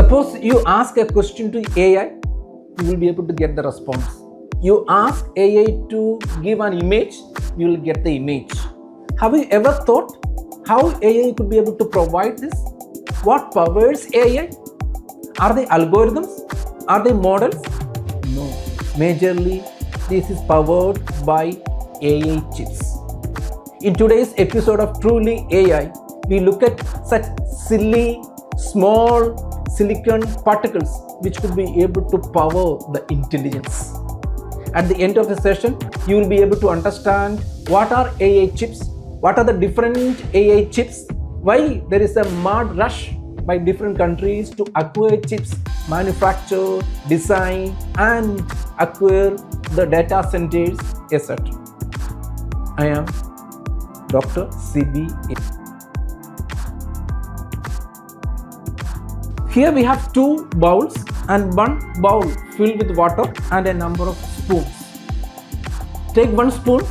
Suppose you ask a question to AI, you will be able to get the response. You ask AI to give an image, you will get the image. Have you ever thought how AI could be able to provide this? What powers AI? Are they algorithms? Are they models? No. Majorly, this is powered by AI chips. In today's episode of Truly AI, we look at such silly, small silicon particles which could be able to power the intelligence. At the end of the session, you will be able to understand what are AI chips, what are the different AI chips, why there is a mad rush by different countries to acquire chips, manufacture, design, and acquire the data centers, etc. I am Dr. CBA. Here we have two bowls and one bowl filled with water and a number of spoons. Take one spoon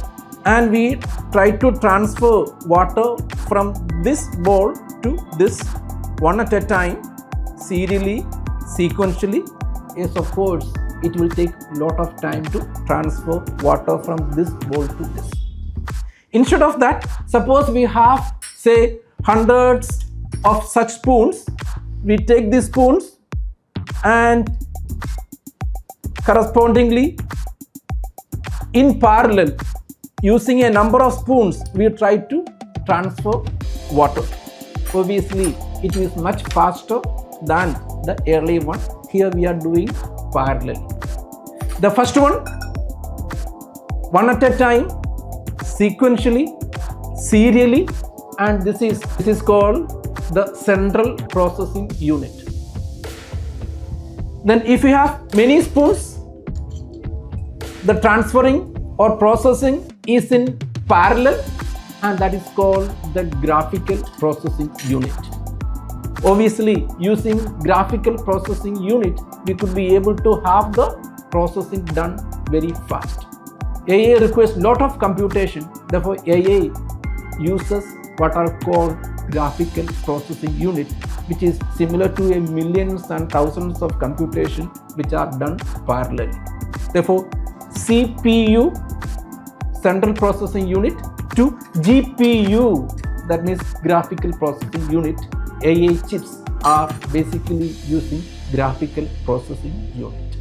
and we try to transfer water from this bowl to this one at a time, serially, sequentially. Yes, of course, it will take a lot of time to transfer water from this bowl to this. Instead of that, suppose we have, say, hundreds of such spoons. We take these spoons and correspondingly in parallel, using a number of spoons, we try to transfer water. Obviously, it is much faster than the early one. Here we are doing parallel. The first one at a time, sequentially, serially, and this is called the central processing unit. Then if you have many spoons, the transferring or processing is in parallel, and that is called the graphical processing unit. Obviously, using graphical processing unit, we could be able to have the processing done very fast. AI requires a lot of computation, therefore AI uses what are called graphical processing unit, which is similar to a millions and thousands of computation which are done parallelly. Therefore, CPU, central processing unit, to GPU, that means graphical processing unit, AI chips are basically using graphical processing unit.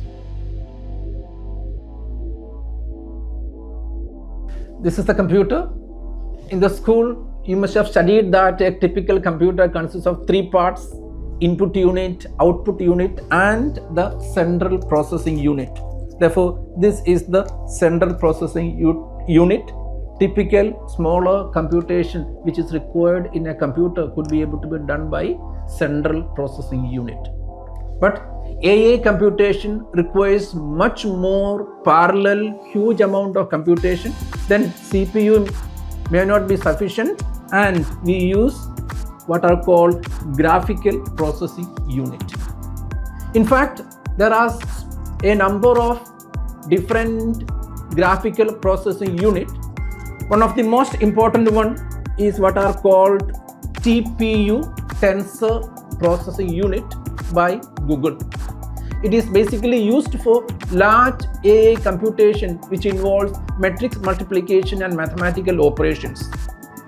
This is the computer. In the school, you must have studied that a typical computer consists of three parts: input unit, output unit, and the central processing unit. Therefore, this is the central processing unit. Typical smaller computation which is required in a computer could be able to be done by central processing unit. But AI computation requires much more parallel, huge amount of computation. Then CPU may not be sufficient, and we use what are called graphical processing unit. In fact, there are a number of different graphical processing unit. One of the most important one is what are called TPU, Tensor Processing Unit, by Google. It is basically used for large AI computation which involves matrix multiplication and mathematical operations.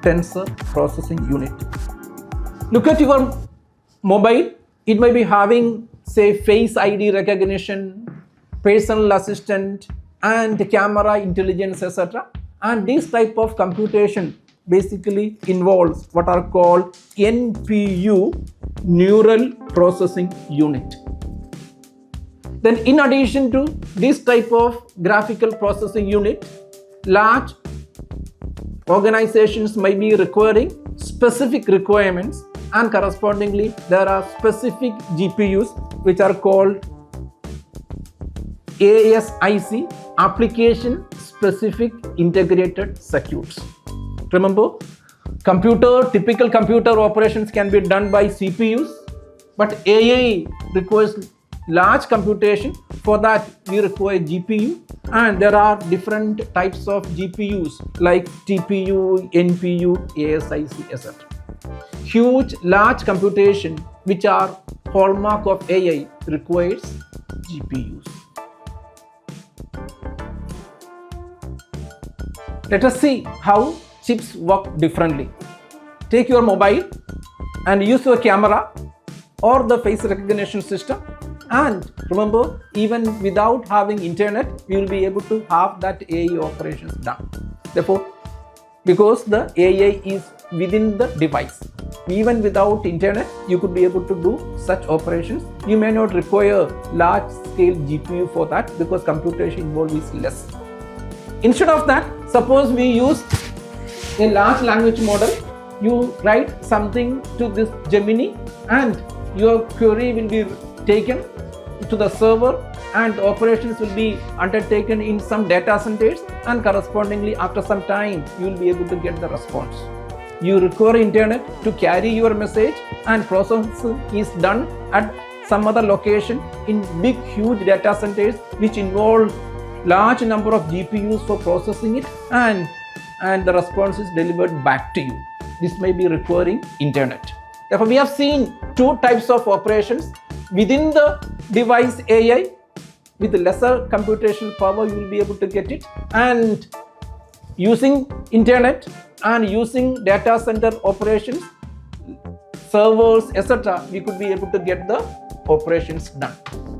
Tensor Processing Unit. Look at your mobile. It may be having, say, face ID recognition, personal assistant, and camera intelligence, etc. And this type of computation basically involves what are called NPU, Neural Processing Unit. Then in addition to this type of graphical processing unit, large organizations may be requiring specific requirements, and correspondingly there are specific GPUs which are called ASIC, Application Specific Integrated Circuits. Remember, typical computer operations can be done by CPUs, but AI requires large computation. For that, we require GPU, and there are different types of GPUs like TPU, NPU, ASIC, etc. Huge, large computation which are hallmark of AI requires GPUs. Let us see how chips work differently. Take your mobile and use your camera or the face recognition system, and remember, even without having internet, you will be able to have that AI operations done. Therefore, because the AI is within the device, even without internet, you could be able to do such operations. You may not require large scale GPU for that because computation involved is less. Instead of that, suppose we use a large language model. You write something to this Gemini and your query will be taken to the server and operations will be undertaken in some data centers, and correspondingly after some time you will be able to get the response. You require internet to carry your message, and processing is done at some other location in big huge data centers which involve large number of GPUs for processing it, and the response is delivered back to you. This may be requiring internet. Therefore, we have seen two types of operations. Within the device AI, with lesser computational power, you will be able to get it, and using internet and using data center operations, servers, etc., we could be able to get the operations done.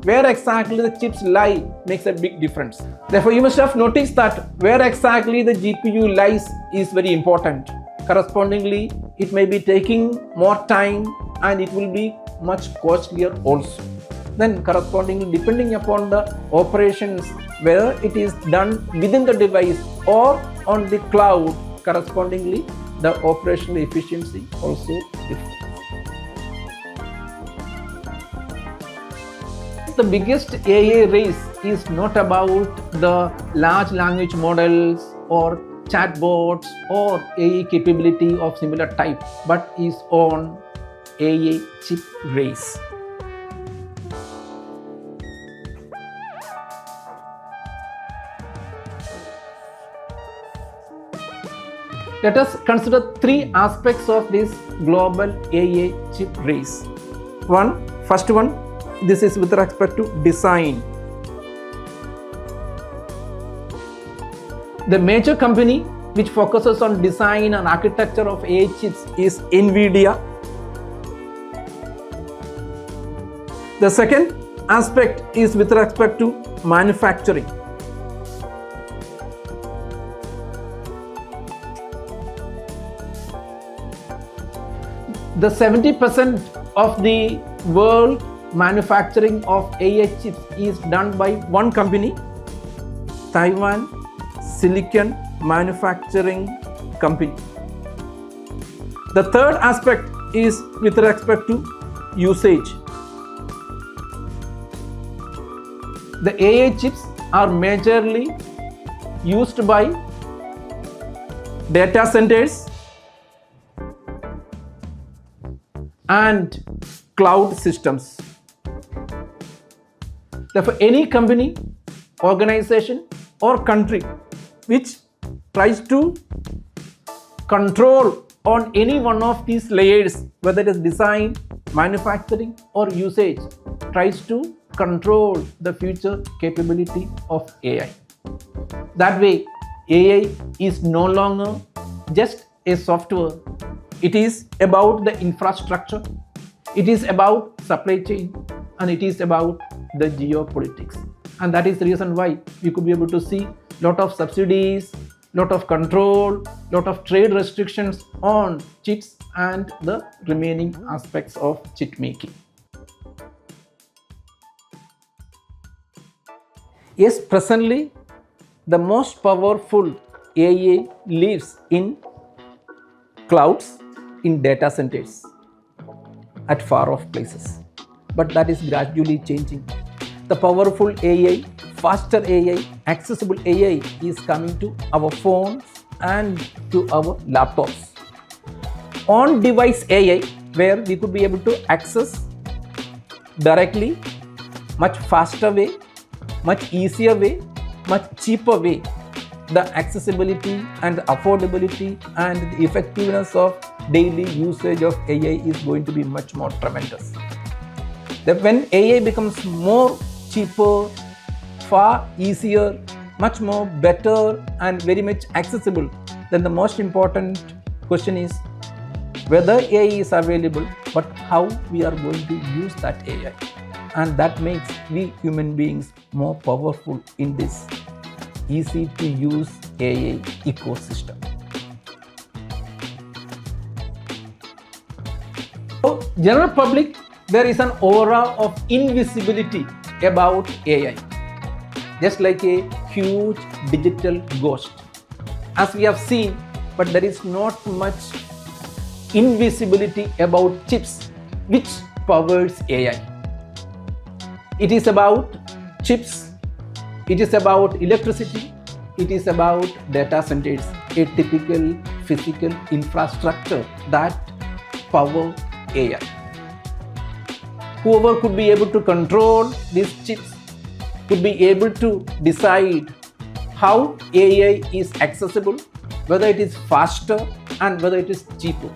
Where exactly the chips lie makes a big difference. Therefore, you must have noticed that where exactly the GPU lies is very important. Correspondingly, it may be taking more time and it will be much costlier also. Then correspondingly, depending upon the operations, whether it is done within the device or on the cloud, correspondingly the operational efficiency also differs. The biggest AI race is not about the large language models or chatbots or AI capability of similar type, but is on AI chip race. Let us consider three aspects of this global AI chip race. First one, this is with respect to design. The major company which focuses on design and architecture of AI chips is NVIDIA. The second aspect is with respect to manufacturing. The 70% of the world manufacturing of AI chips is done by one company, Taiwan Silicon Manufacturing Company. The third aspect is with respect to usage. The AI chips are majorly used by data centers and cloud systems. Therefore, any company, organization, or country which tries to control on any one of these layers, whether it is design, manufacturing, or usage, tries to control the future capability of AI. That way, AI is no longer just a software. It is about the infrastructure, it is about supply chain, and it is about the geopolitics. And that is the reason why we could be able to see lot of subsidies, lot of control, lot of trade restrictions on chips and the remaining aspects of chip making. Yes, presently the most powerful AI lives in clouds, in data centers, at far off places. But that is gradually changing. The powerful AI, faster AI, accessible AI is coming to our phones and to our laptops. On-device AI, where we could be able to access directly, much faster way, much easier way, much cheaper way, the accessibility and the affordability and the effectiveness of daily usage of AI is going to be much more tremendous. That when AI becomes more cheaper, far easier, much more better and very much accessible, then the most important question is whether AI is available, but how we are going to use that AI. And that makes we human beings more powerful in this easy to use AI ecosystem. For general public, there is an aura of invisibility about AI, just like a huge digital ghost, as we have seen, but there is not much invisibility about chips which powers AI. It is about chips, it is about electricity, it is about data centers, a typical physical infrastructure that power AI. Whoever could be able to control these chips could be able to decide how AI is accessible, whether it is faster and whether it is cheaper,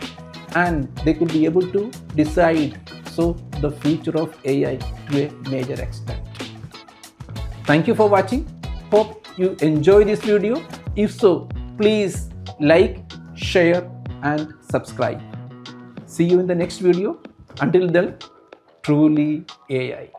and they could be able to decide the future of AI to a major extent. Thank you for watching. Hope you enjoy this video. If so, please like, share and subscribe. See you in the next video. Until then, truly AI.